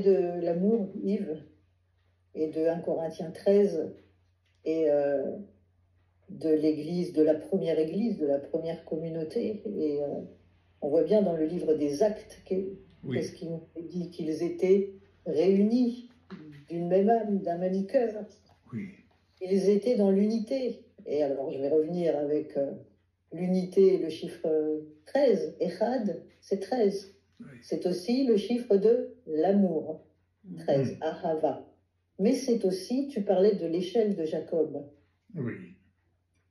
parlais de l'amour, Yves, et de 1 Corinthiens 13, et de l'église, de la première église, de la première communauté. Et on voit bien dans le livre des Actes qu'est-ce qu'il nous dit, qu'ils étaient réunis d'une même âme, d'un même cœur. Oui. Ils étaient dans l'unité. Et alors, je vais revenir avec l'unité, le chiffre 13. Echad, c'est 13. Oui. C'est aussi le chiffre de l'amour. 13, Ahava. Mais c'est aussi, tu parlais de l'échelle de Jacob. Oui.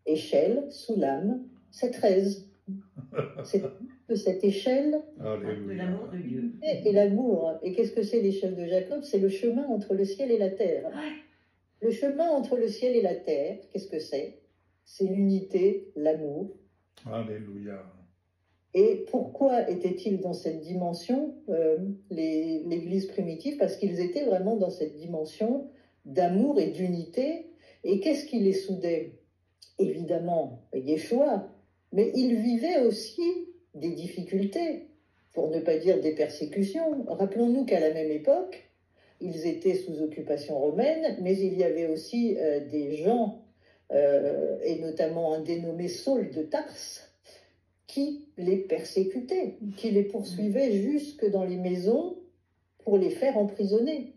Échelle, Soulam, c'est 13. C'est de cette échelle Alléluia. De l'amour de Dieu. et l'amour. Et qu'est-ce que c'est l'échelle de Jacob? C'est le chemin entre le ciel et la terre. Le chemin entre le ciel et la terre, qu'est-ce que c'est? C'est l'unité, l'amour. Alléluia. Et pourquoi étaient-ils dans cette dimension, l'Église primitive? Parce qu'ils étaient vraiment dans cette dimension d'amour et d'unité. Et qu'est-ce qui les soudait? Évidemment, Yeshua, mais ils vivaient aussi des difficultés, pour ne pas dire des persécutions. Rappelons-nous qu'à la même époque, ils étaient sous occupation romaine, mais il y avait aussi des gens, et notamment un dénommé Saul de Tarse, qui les persécutaient, qui les poursuivaient jusque dans les maisons pour les faire emprisonner.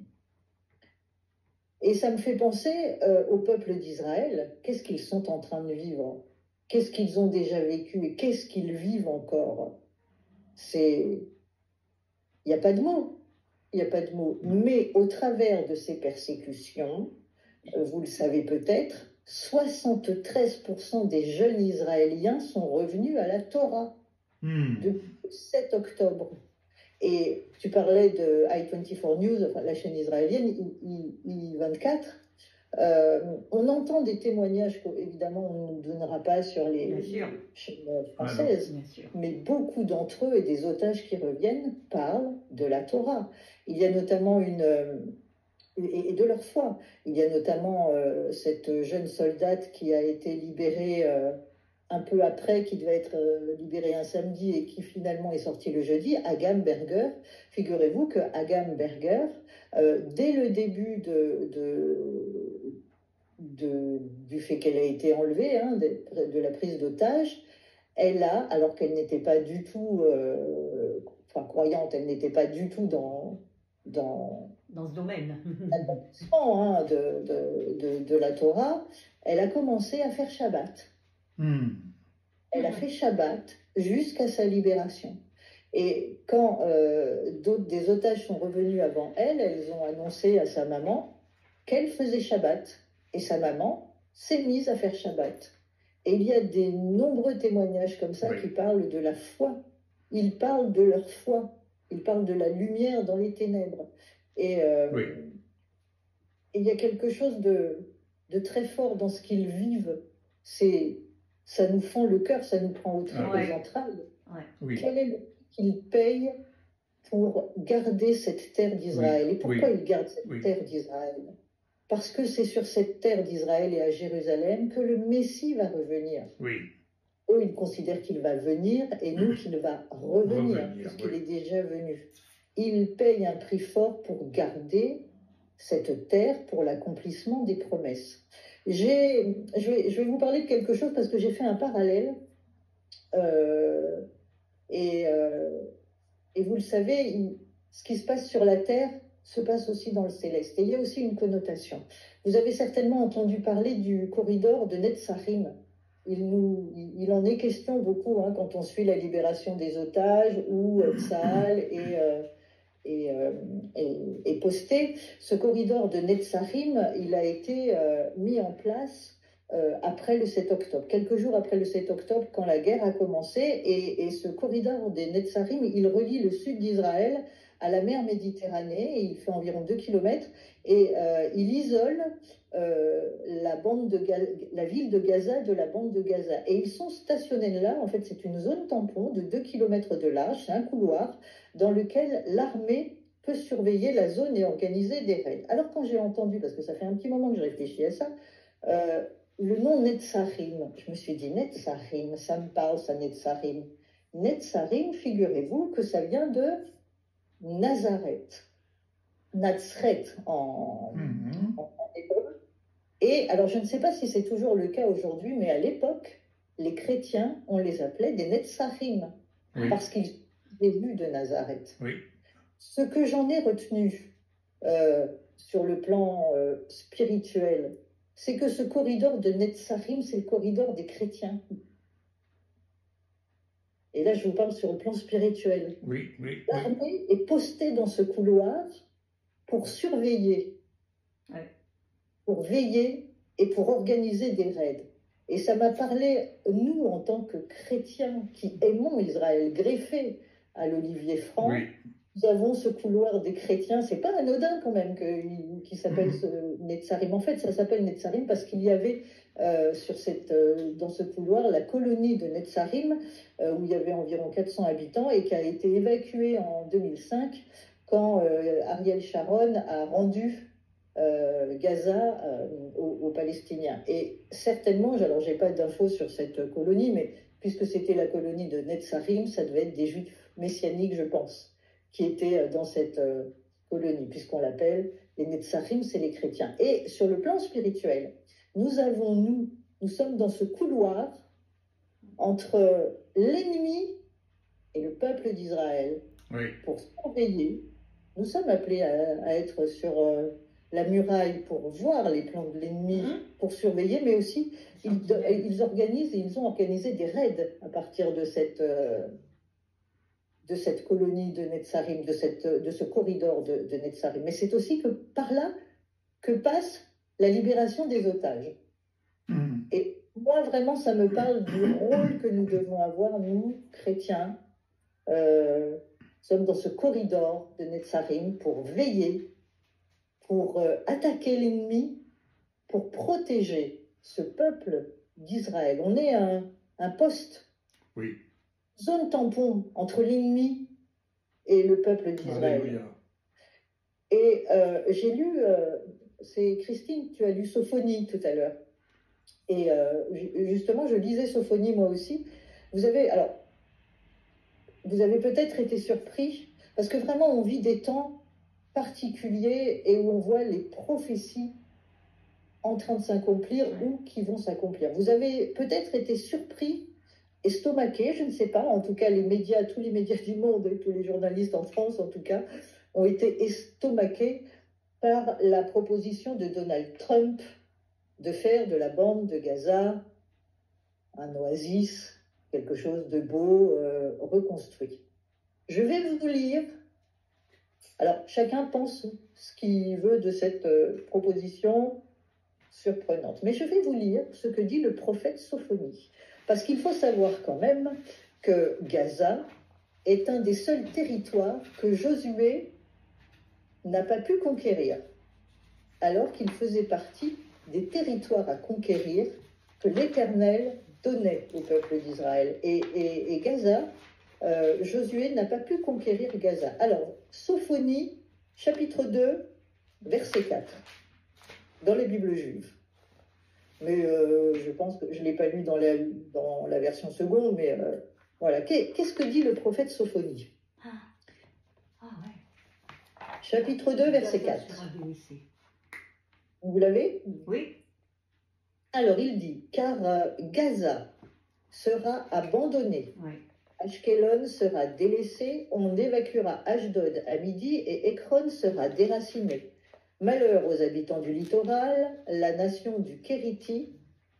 Et ça me fait penser au peuple d'Israël. Qu'est-ce qu'ils sont en train de vivre? Qu'est-ce qu'ils ont déjà vécu et qu'est-ce qu'ils vivent encore? Il n'y a pas de mots. Il n'y a pas de mots. Mais au travers de ces persécutions, vous le savez peut-être, 73% des jeunes Israéliens sont revenus à la Torah depuis le 7 octobre. Et tu parlais de I-24 News, enfin, la chaîne israélienne, I-24. On entend des témoignages qu'évidemment on ne nous donnera pas sur les chaînes françaises, mais beaucoup d'entre eux et des otages qui reviennent parlent de la Torah. Il y a notamment et de leur foi. Il y a notamment cette jeune soldate qui a été libérée un peu après, qui devait être libérée un samedi et qui finalement est sortie le jeudi, Agam Berger. Figurez-vous que Agam Berger, dès le début du fait qu'elle a été enlevée, hein, de la prise d'otage, elle a, alors qu'elle n'était pas du tout croyante, elle n'était pas du tout dans ce domaine hein, de la Torah, elle a commencé à faire Shabbat. Elle a fait Shabbat jusqu'à sa libération. Et quand des otages sont revenus avant elle, elles ont annoncé à sa maman qu'elle faisait Shabbat. Et sa maman s'est mise à faire Shabbat. Et il y a des nombreux témoignages comme ça qui parlent de la foi. Ils parlent de leur foi. Ils parlent de la lumière dans les ténèbres. Et il y a quelque chose de très fort dans ce qu'ils vivent. Ça nous fend le cœur, ça nous prend aux entrailles. Quel est le prix qu'ils payent pour garder cette terre d'Israël? Et pourquoi ils gardent cette terre d'Israël? Parce que c'est sur cette terre d'Israël et à Jérusalem que le Messie va revenir. Eux, ils considèrent qu'il va venir et nous qu'il va revenir, puisqu'il est déjà venu. Ils payent un prix fort pour garder cette terre pour l'accomplissement des promesses. Je vais vous parler de quelque chose parce que j'ai fait un parallèle et vous le savez, ce qui se passe sur la terre se passe aussi dans le céleste. Et il y a aussi une connotation. Vous avez certainement entendu parler du corridor de Netzarim. Il en est question beaucoup hein, quand on suit la libération des otages où Tsahal est posté. Ce corridor de Netzarim, il a été mis en place après le 7 octobre, quelques jours après le 7 octobre, quand la guerre a commencé. Et ce corridor des Netzarim, il relie le sud d'Israël à la mer Méditerranée, et il fait environ 2 km, et il isole la ville de Gaza de la bande de Gaza. Et ils sont stationnés là, en fait c'est une zone tampon de 2 km de large, c'est un couloir dans lequel l'armée peut surveiller la zone et organiser des raids. Alors quand j'ai entendu, parce que ça fait un petit moment que je réfléchis à ça, le nom Netzarim, je me suis dit Netzarim, ça me parle ça, Netzarim. Netzarim, figurez-vous que ça vient de Nazareth. Nazret en hébreu. Et alors, je ne sais pas si c'est toujours le cas aujourd'hui, mais à l'époque, les chrétiens, on les appelait des Netzachim, parce qu'ils sont venus de Nazareth. Ce que j'en ai retenu sur le plan spirituel, c'est que ce corridor de Netzachim, c'est le corridor des chrétiens. Et là, je vous parle sur le plan spirituel. L'armée est postée dans ce couloir pour surveiller, pour veiller et pour organiser des raids. Et ça m'a parlé, nous, en tant que chrétiens qui aimons Israël, greffés à l'Olivier Franc, nous avons ce couloir des chrétiens. C'est pas anodin quand même qui s'appelle Netzarim. En fait, ça s'appelle Netzarim parce qu'il y avait dans ce couloir la colonie de Netzarim où il y avait environ 400 habitants et qui a été évacuée en 2005 quand Ariel Sharon a rendu Gaza aux Palestiniens. Et certainement, alors j'ai pas d'infos sur cette colonie, mais puisque c'était la colonie de Netzarim, ça devait être des Juifs messianiques, je pense, qui étaient dans cette colonie, puisqu'on l'appelle les Netzarim, c'est les chrétiens. Et sur le plan spirituel, nous sommes dans ce couloir entre l'ennemi et le peuple d'Israël pour surveiller. Nous sommes appelés à être sur la muraille pour voir les plans de l'ennemi, pour surveiller, mais aussi ils organisent et ils ont organisé des raids à partir de cette colonie de Netzarim, de ce corridor de Netzarim. Mais c'est aussi que par là que passe la libération des otages. Et moi, vraiment, ça me parle du rôle que nous devons avoir, nous, chrétiens. Nous sommes dans ce corridor de Netzarim pour veiller, pour attaquer l'ennemi, pour protéger ce peuple d'Israël. On est un poste, zone tampon entre l'ennemi et le peuple d'Israël. Et j'ai lu, c'est Christine, tu as lu Sophonie tout à l'heure. Et justement, je lisais Sophonie moi aussi. Vous avez peut-être été surpris, parce que vraiment, on vit des temps particuliers et où on voit les prophéties en train de s'accomplir ou qui vont s'accomplir. Vous avez peut-être été surpris, estomaqué, je ne sais pas, en tout cas les médias, tous les médias du monde, et tous les journalistes en France en tout cas, ont été estomaqués par la proposition de Donald Trump de faire de la bande de Gaza un oasis, quelque chose de beau, reconstruit. Je vais vous lire. Alors, chacun pense ce qu'il veut de cette proposition surprenante. Mais je vais vous lire ce que dit le prophète Sophonie. Parce qu'il faut savoir quand même que Gaza est un des seuls territoires que Josué n'a pas pu conquérir, alors qu'il faisait partie des territoires à conquérir que l'Éternel donnait au peuple d'Israël. Et Gaza, Josué n'a pas pu conquérir Gaza. Alors, Sophonie, chapitre 2, verset 4, dans les Bibles juives. Mais je pense que je ne l'ai pas lu dans la version seconde, mais voilà. Qu'est-ce que dit le prophète Sophonie? Chapitre 2, verset 4. Vous l'avez? Oui. Alors, il dit, car Gaza sera abandonnée. Ashkelon sera délaissé, on évacuera Ashdod à midi et Ekron sera déraciné. Malheur aux habitants du littoral, la nation du Kériti.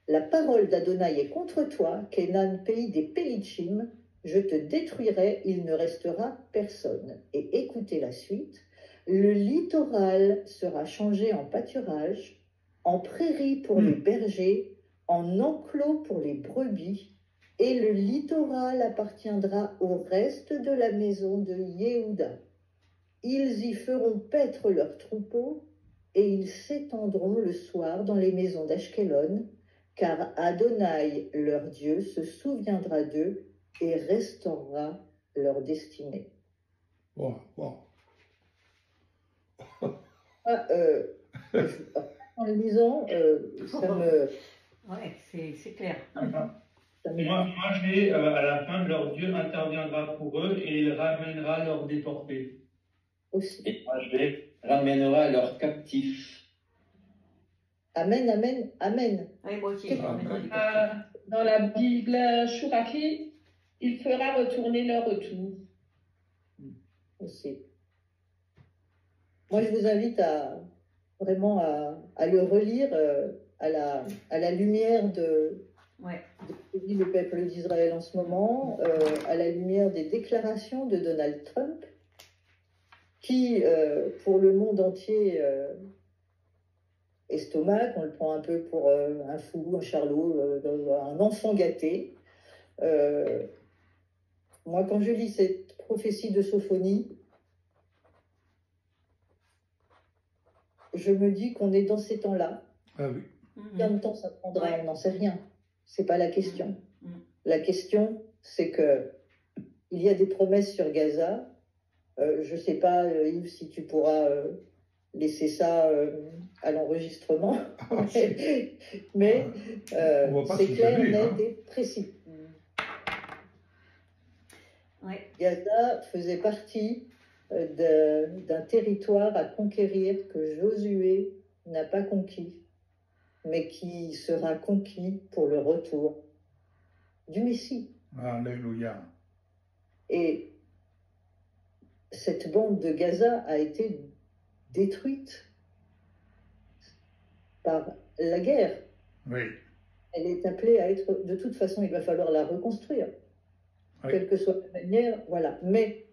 La parole d'Adonai est contre toi, Kénan, pays des Pélitchim. Je te détruirai, il ne restera personne. Et écoutez la suite. Le littoral sera changé en pâturage, en prairie pour les bergers, en enclos pour les brebis. Et le littoral appartiendra au reste de la maison de Yehuda. Ils y feront paître leurs troupeaux et ils s'étendront le soir dans les maisons d'Ashkelon, car Adonai, leur Dieu, se souviendra d'eux et restaurera leur destinée. Wow. En le lisant, ça me... Ouais, c'est clair. Moi, j'ai à la fin, leur Dieu interviendra pour eux et il ramènera leurs déportés. Aussi. Et moi, j'ai ramènera leurs captifs. Amen, amen, amen. Oui, moi aussi, Qu'est-ce je que- ramènerai les captifs. Dans la Bible Chouraki, il fera retourner leur retour. Aussi. Moi, je vous invite vraiment à le relire à la lumière de Ouais. ce que dit le peuple d'Israël en ce moment, à la lumière des déclarations de Donald Trump, qui, pour le monde entier, estomac, on le prend un peu pour un fou, un charlot, un enfant gâté. Moi, quand je lis cette prophétie de Sophonie, je me dis qu'on est dans ces temps-là. Ah oui. Combien de temps ça prendra, Ouais. on n'en sait rien. C'est pas la question. Mhm. La question, c'est que il y a des promesses sur Gaza. Je sais pas, Yves, si tu pourras laisser ça à l'enregistrement, Ah, c'est- mais On va pas c'est se clair, gêner, net hein. et précis. Ouais. Gaza faisait partie d'un territoire à conquérir que Josué n'a pas conquis, mais qui sera conquis pour le retour du Messie. Alléluia. Et cette bande de Gaza a été détruite par la guerre. Oui. Elle est appelée à être... De toute façon, il va falloir la reconstruire, Oui. quelle que soit la manière. Voilà. Mais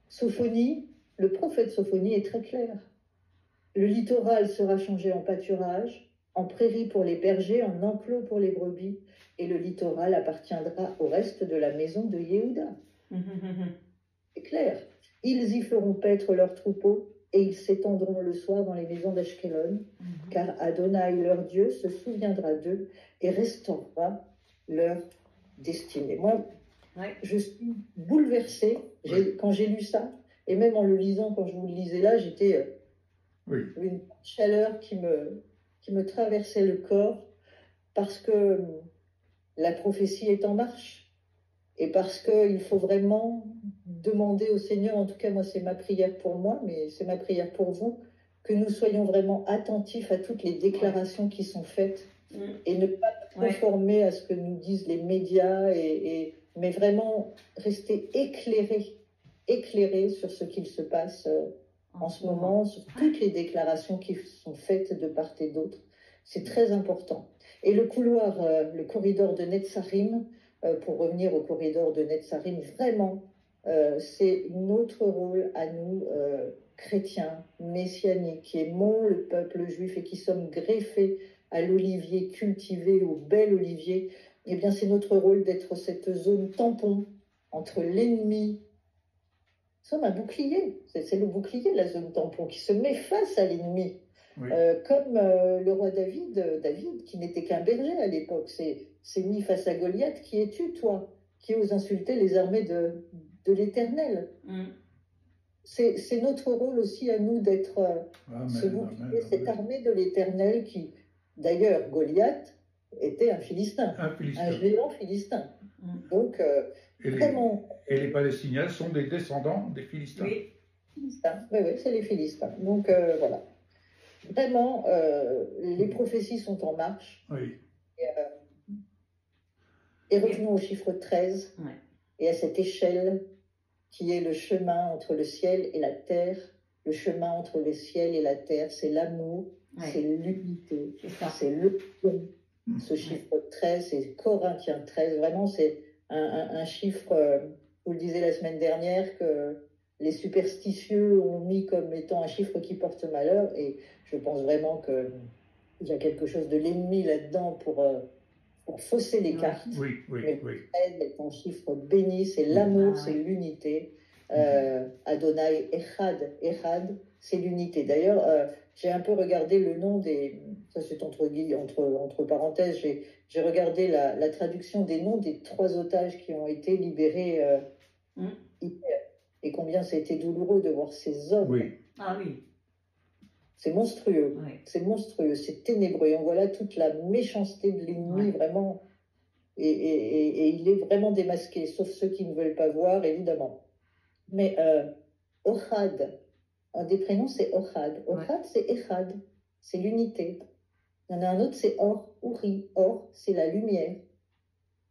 Sophonie, le prophète Sophonie est très clair. Le littoral sera changé en pâturage, en prairie pour les bergers, en enclos pour les brebis, et le littoral appartiendra au reste de la maison de Yehuda. C'est clair. Ils y feront paître leurs troupeaux, et ils s'étendront le soir dans les maisons d'Ashkelon, car Adonai, leur Dieu, se souviendra d'eux et restaurera leur destinée. Moi, Ouais. je suis bouleversée quand j'ai lu ça, et même en le lisant, quand je vous le lisais là, j'étais Oui. une chaleur qui me traversait le corps, parce que la prophétie est en marche, et parce qu'il faut vraiment demander au Seigneur, en tout cas moi c'est ma prière pour moi, mais c'est ma prière pour vous, que nous soyons vraiment attentifs à toutes les déclarations qui sont faites, et ne pas nous conformer à ce que nous disent les médias, mais vraiment rester éclairés sur ce qu'il se passe en ce moment, sur toutes les déclarations qui sont faites de part et d'autre. C'est très important. Et le couloir, le corridor de Netzarim, pour revenir au corridor de Netzarim, vraiment, c'est notre rôle à nous, chrétiens, messianiques, qui aimons le peuple juif et qui sommes greffés à l'olivier, cultivé au bel olivier. Eh bien, c'est notre rôle d'être cette zone tampon entre l'ennemi. Nous sommes un bouclier, c'est le bouclier, la zone tampon, qui se met face à l'ennemi. Oui. Comme le roi David, qui n'était qu'un berger à l'époque, s'est mis face à Goliath. Qui es-tu, toi, qui ose insulter les armées de l'Éternel? C'est notre rôle aussi à nous d'être ce bouclier, cette armée de l'Éternel qui, d'ailleurs, Goliath était un Philistin, un géant philistin. Donc, vraiment... Et les Palestiniens sont des descendants des Philistins. Oui. Philistins. Oui, c'est les Philistins. Donc, voilà. Vraiment, les prophéties sont en marche. Oui. Et revenons au chiffre 13 Ouais. et à cette échelle qui est le chemin entre le ciel et la terre. Le chemin entre le ciel et la terre, c'est l'amour, c'est l'unité, c'est le don. Ce chiffre 13, c'est Corinthiens 13. Vraiment, c'est un chiffre, vous le disiez la semaine dernière, que les superstitieux ont mis comme étant un chiffre qui porte malheur. Et je pense vraiment qu'il y a quelque chose de l'ennemi là-dedans pour fausser les cartes. Oui. Mais le 13 est un chiffre béni, c'est l'amour, c'est l'unité. Adonai Echad, c'est l'unité. D'ailleurs, j'ai un peu regardé le nom des... Ça, c'est entre parenthèses. J'ai regardé la traduction des noms des 3 otages qui ont été libérés hier. Et combien ça a été douloureux de voir ces hommes. Oui. Ah oui. C'est monstrueux. Oui. C'est monstrueux, c'est ténébreux. Et on voit là toute la méchanceté de l'ennemi, vraiment. Et il est vraiment démasqué, sauf ceux qui ne veulent pas voir, évidemment. Mais Ohad, Un des prénoms, c'est Ohad. Ohad, c'est Echad, c'est l'unité. Il y en a un autre, c'est Or, Uri. Or, c'est la lumière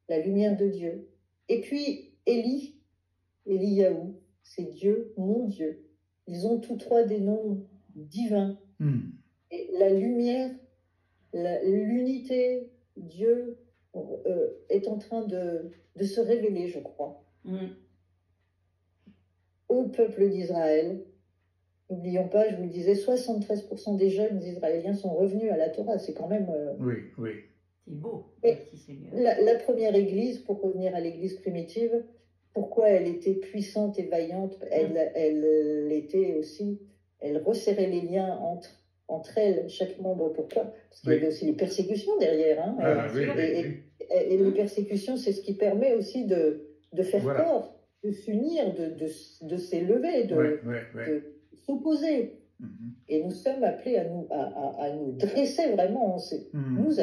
de Dieu. Et puis, Eliyahu, c'est Dieu, mon Dieu. Ils ont tous trois des noms divins. Et la lumière, l'unité, Dieu est en train de se révéler, je crois, au peuple d'Israël. N'oublions pas, je vous le disais, 73% des jeunes israéliens sont revenus à la Torah. C'est quand même... Oui, oui. C'est beau. Et Merci Seigneur. la première église, pour revenir à l'église primitive, pourquoi elle était puissante et vaillante? Elle était aussi... Elle resserrait les liens entre elles, chaque membre. Pourquoi? Parce qu'il y avait aussi les persécutions derrière. Hein, et les persécutions, c'est ce qui permet aussi de faire corps, de s'unir, de s'élever, de s'opposer. Et nous sommes appelés à nous dresser vraiment. Nous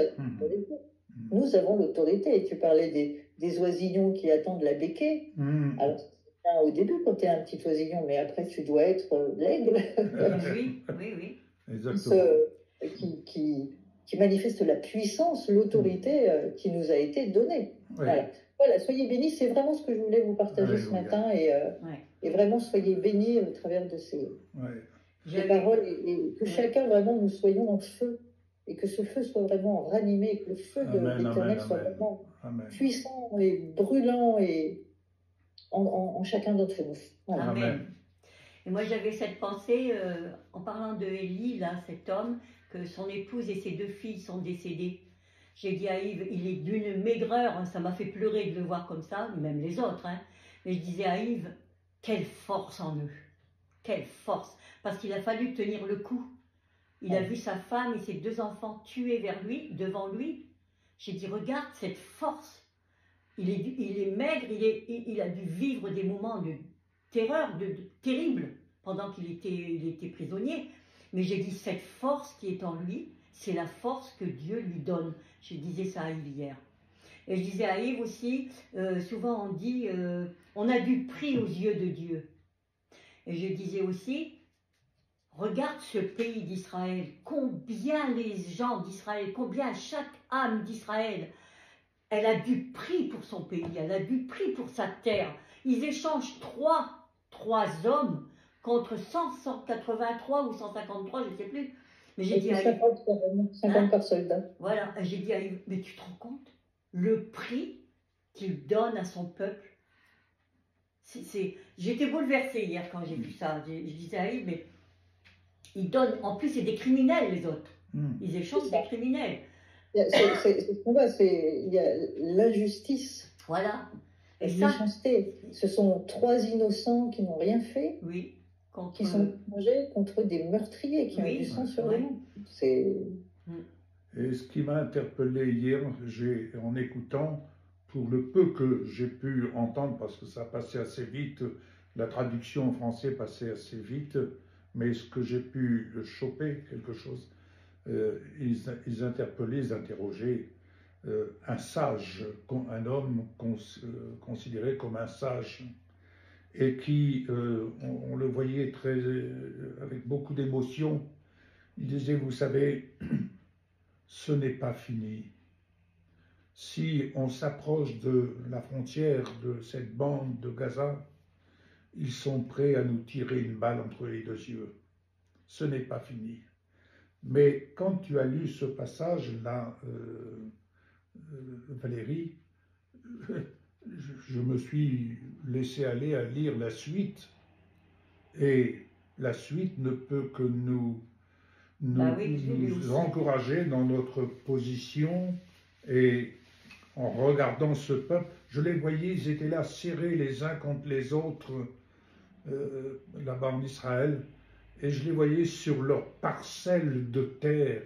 avons l'autorité. Tu parlais des oisillons qui attendent la béquille. Alors, au début, quand tu es un petit oisillon, mais après, tu dois être l'aigle. Oui. Exactement. Qui manifeste la puissance, l'autorité qui nous a été donnée. Voilà, soyez bénis, c'est vraiment ce que je voulais vous partager ce matin. Et vraiment, soyez bénis au travers de ces paroles. Et que chacun, vraiment, nous soyons en feu. Et que ce feu soit vraiment ranimé. Et que le feu de l'Éternel soit vraiment puissant et brûlant et en chacun d'entre nous. Voilà. Amen. Et moi, j'avais cette pensée, en parlant de Élie, là, cet homme, que son épouse et ses 2 filles sont décédées. J'ai dit à Yves, il est d'une maigreur, hein, ça m'a fait pleurer de le voir comme ça, même les autres. Hein. Mais je disais à Yves, quelle force en eux, quelle force, parce qu'il a fallu tenir le coup. Il a vu sa femme et ses 2 enfants tués devant lui. J'ai dit, regarde cette force. Il est maigre, il a dû vivre des moments de terreur, terrible, pendant qu'il était prisonnier. Mais j'ai dit, cette force qui est en lui, c'est la force que Dieu lui donne. Je disais ça à Yves hier. Et je disais à Yves aussi, souvent on dit, on a du prix aux yeux de Dieu. Et je disais aussi, regarde ce pays d'Israël, combien les gens d'Israël, combien chaque âme d'Israël, elle a du prix pour son pays, elle a du prix pour sa terre. Ils échangent trois hommes contre 183 ou 153, je ne sais plus. Mais j'ai dit à Yves, 50 par soldat. Voilà, j'ai dit à Yves, mais tu te rends compte le prix qu'il donne à son peuple? J'étais bouleversée hier quand j'ai vu ça. Je disais à Yves, mais ils donnent, en plus c'est des criminels les autres. Ils échangent des criminels. C'est ce qu'on voit, il y a l'injustice. Voilà. Et la méchanceté. Ce sont 3 innocents qui n'ont rien fait. Oui. Qui sont mangés contre des meurtriers qui ont du sang sur les mains. Et ce qui m'a interpellé hier, en écoutant, pour le peu que j'ai pu entendre, parce que ça passait assez vite, la traduction en français passait assez vite, mais ce que j'ai pu choper, quelque chose, ils interpellaient, ils interrogeaient un sage, un homme considéré comme un sage, et qui, on le voyait avec beaucoup d'émotion. Il disait, vous savez, ce n'est pas fini. Si on s'approche de la frontière de cette bande de Gaza, ils sont prêts à nous tirer une balle entre les 2 yeux. Ce n'est pas fini. Mais quand tu as lu ce passage-là, Valérie, je me suis laissé aller à lire la suite, et la suite ne peut que nous encourager dans notre position. Et en regardant ce peuple, je les voyais, ils étaient là serrés les uns contre les autres là-bas en Israël, et je les voyais sur leur parcelle de terre,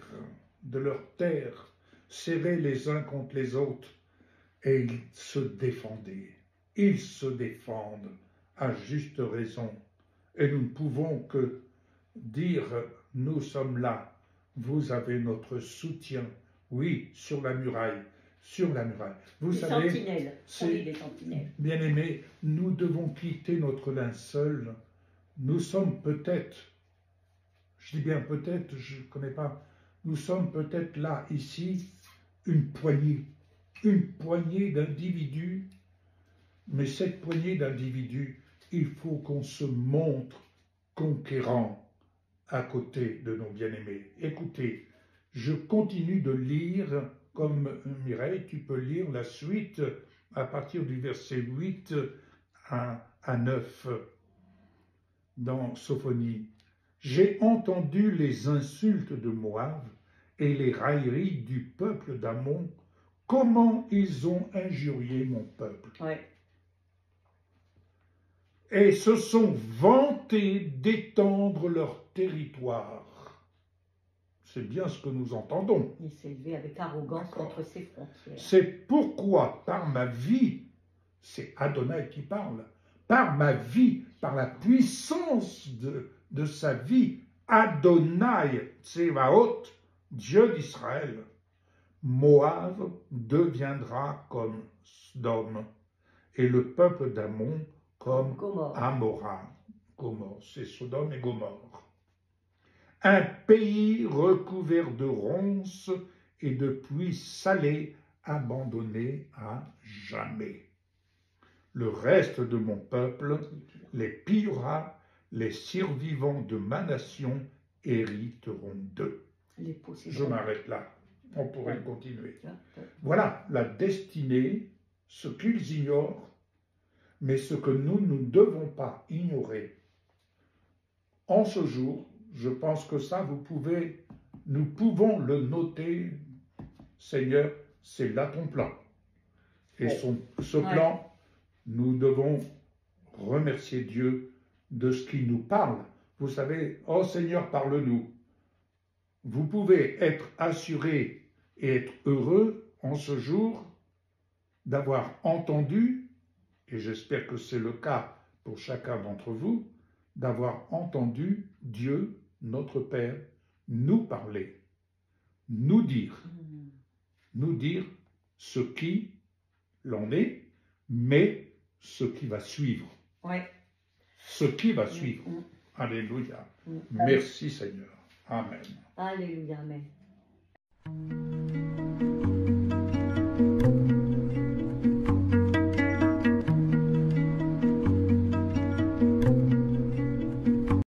serrés les uns contre les autres. Et ils se défendaient. Ils se défendent à juste raison. Et nous ne pouvons que dire, nous sommes là, vous avez notre soutien. Oui, sur la muraille. Vous savez, bien aimé, nous devons quitter notre linceul. Nous sommes peut-être Je dis bien peut-être, je ne connais pas, nous sommes peut-être là, ici, une poignée d'individus, mais cette poignée d'individus, il faut qu'on se montre conquérant à côté de nos bien-aimés. Écoutez, je continue de lire, comme Mireille, tu peux lire la suite à partir du verset 8 à 9 dans Sophonie. J'ai entendu les insultes de Moab et les railleries du peuple d'Ammon, comment ils ont injurié mon peuple. Ouais. Et se sont vantés d'étendre leur territoire. C'est bien ce que nous entendons. Il s'est élevé avec arrogance contre ses frontières. C'est pourquoi, par ma vie, c'est Adonai qui parle, par ma vie, par la puissance de sa vie, Adonai Tsevaot, Dieu d'Israël, Moab deviendra comme Sodome, et le peuple d'Ammon comme Amora. Gomorrhe, c'est Sodome et Gomorrhe. Un pays recouvert de ronces et de pluie salée, abandonné à jamais. Le reste de mon peuple les pillera, les survivants de ma nation hériteront d'eux. Je m'arrête là, on pourrait continuer. Voilà la destinée, ce qu'ils ignorent, mais ce que nous ne devons pas ignorer. En ce jour, je pense que ça, nous pouvons le noter, Seigneur, c'est là ton plan. Et ce plan, nous devons remercier Dieu de ce qu'il nous parle. Vous savez, oh Seigneur, parle-nous. Vous pouvez être assuré et être heureux en ce jour d'avoir entendu, et j'espère que c'est le cas pour chacun d'entre vous, d'avoir entendu Dieu, notre Père, nous parler, nous dire ce qui l'en est, mais ce qui va suivre. Ouais. Ce qui va suivre. Alléluia. Merci Seigneur. Amen. Alléluia. Amen.